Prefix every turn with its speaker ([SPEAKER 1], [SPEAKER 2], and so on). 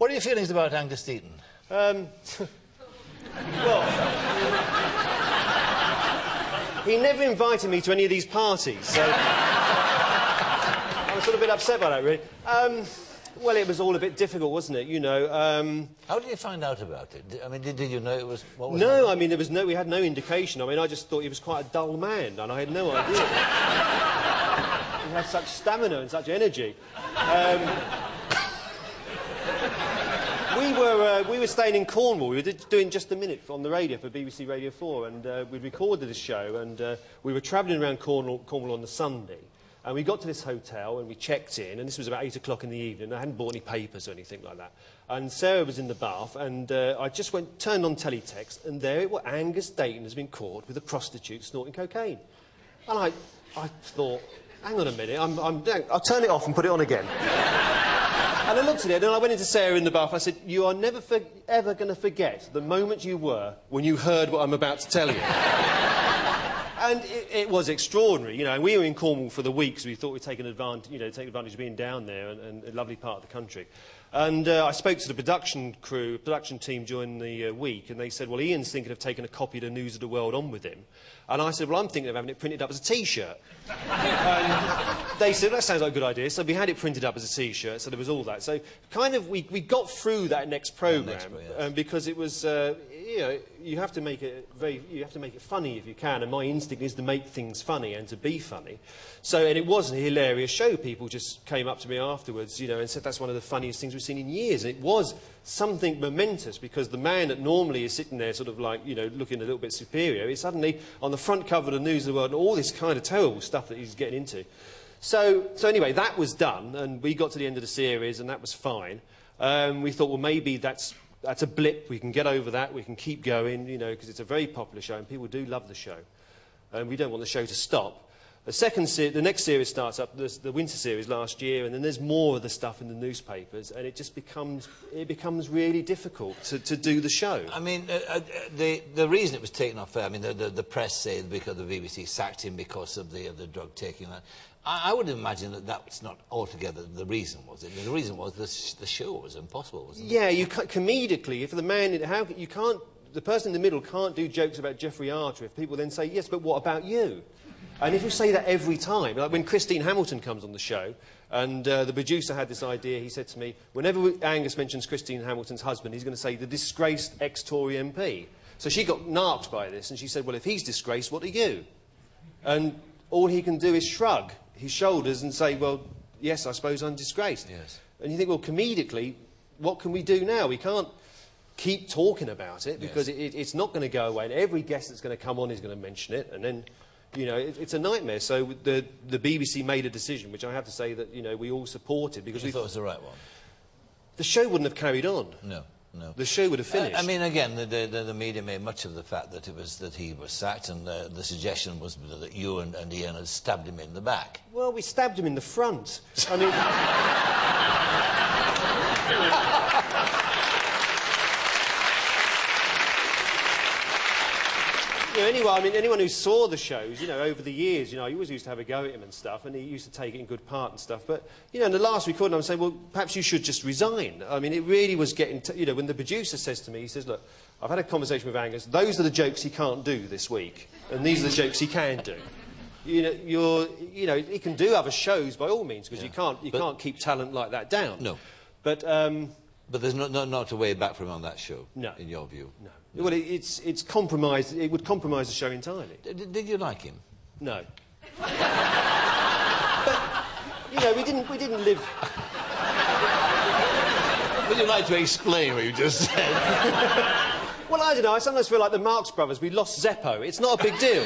[SPEAKER 1] What are your feelings about Angus Deaton?
[SPEAKER 2] Well, he never invited me to any of these parties, so I was sort of a bit upset by that, really. Well, it was all a bit difficult, wasn't it? You know.
[SPEAKER 1] How did you find out about it? I mean, did you know it was? What was
[SPEAKER 2] no,
[SPEAKER 1] happening?
[SPEAKER 2] I mean we had no indication. I mean, I just thought he was quite a dull man, and I had no idea. He had such stamina and such energy. We were staying in Cornwall. We were doing Just a Minute on the radio for BBC Radio 4, and we recorded the show, and we were travelling around Cornwall on the Sunday, and we got to this hotel, and we checked in, and this was about 8 o'clock in the evening. I hadn't bought any papers or anything like that. And Sarah was in the bath, and I just turned on teletext, and there it was. Angus Deaton has been caught with a prostitute snorting cocaine. And I thought, hang on a minute, I'll turn it off and put it on again. And I looked at it, and I went into Sarah in the bath. I said, you are never ever going to forget the moment you were when you heard what I'm about to tell you. And it was extraordinary, you know. And we were in Cornwall for the week, so we thought we'd take advantage of being down there, and a lovely part of the country. And I spoke to the production team during the week, and they said, well, Ian's thinking of taking a copy of the News of the World on with him. And I said, well, I'm thinking of having it printed up as a T-shirt. And they said, that sounds like a good idea. So we had it printed up as a T-shirt, so there was all that. So kind of we got through that next programme, because it was, you know, you have to make it funny if you can, and my instinct is to make things funny and to be funny. So, and it was a hilarious show. People just came up to me afterwards, you know, and said that's one of the funniest things we've seen in years. And it was something momentous, because the man that normally is sitting there sort of like, you know, looking a little bit superior, is suddenly on the front cover of the News of the World, and all this kind of terrible stuff that he's getting into. So anyway, that was done, and we got to the end of the series, and that was fine. We thought, well, maybe that's a blip. We can get over that. We can keep going, you know, because it's a very popular show, and people do love the show. And we don't want the show to stop. The next series starts up, the winter series last year, and then there's more of the stuff in the newspapers, and it just becomes really difficult to do the show.
[SPEAKER 1] I mean, the reason it was taken off, I mean, the press say because the BBC sacked him because of the drug taking. I would imagine that that's not altogether the reason, was it? The reason was the show was impossible, wasn't it?
[SPEAKER 2] Yeah, comedically, if the man, the person in the middle can't do jokes about Jeffrey Archer if people then say, yes, but what about you? And if you say that every time, like when Christine Hamilton comes on the show, and the producer had this idea, he said to me, whenever Angus mentions Christine Hamilton's husband, he's going to say the disgraced ex-Tory MP. So she got narked by this, and she said, well, if he's disgraced, what are you? And all he can do is shrug his shoulders and say, well, yes, I suppose I'm disgraced.
[SPEAKER 1] Yes.
[SPEAKER 2] And you think, well, comedically, what can we do now? We can't keep talking about it, because it's not going to go away, and every guest that's going to come on is going to mention it, and then, you know, it's a nightmare. So the BBC made a decision, which I have to say that, you know, we all supported, because we
[SPEAKER 1] thought it was the right one.
[SPEAKER 2] The show wouldn't have carried on.
[SPEAKER 1] No, no.
[SPEAKER 2] The show would have finished.
[SPEAKER 1] I mean, again, the media made much of the fact that he was sacked, and the suggestion was that you and Ian had stabbed him in the back.
[SPEAKER 2] Well, we stabbed him in the front. I mean. You know, anyway, I mean, anyone who saw the shows, you know, over the years, you know, I always used to have a go at him and stuff, and he used to take it in good part and stuff. But, you know, in the last recording, I'm saying, well, perhaps you should just resign. I mean, it really was getting, you know, when the producer says to me, he says, look, I've had a conversation with Angus, those are the jokes he can't do this week, and these are the jokes he can do. You know, he can do other shows by all means, because you can't keep talent like that down.
[SPEAKER 1] No.
[SPEAKER 2] But
[SPEAKER 1] there's not a way back from him on that show,
[SPEAKER 2] no,
[SPEAKER 1] in your view?
[SPEAKER 2] No. Well, it's compromised. It would compromise the show entirely.
[SPEAKER 1] Did you like him?
[SPEAKER 2] No. But, you know, we didn't live.
[SPEAKER 1] Would you like to explain what you just said?
[SPEAKER 2] Well, I don't know. I sometimes feel like the Marx Brothers. We lost Zeppo. It's not a big deal.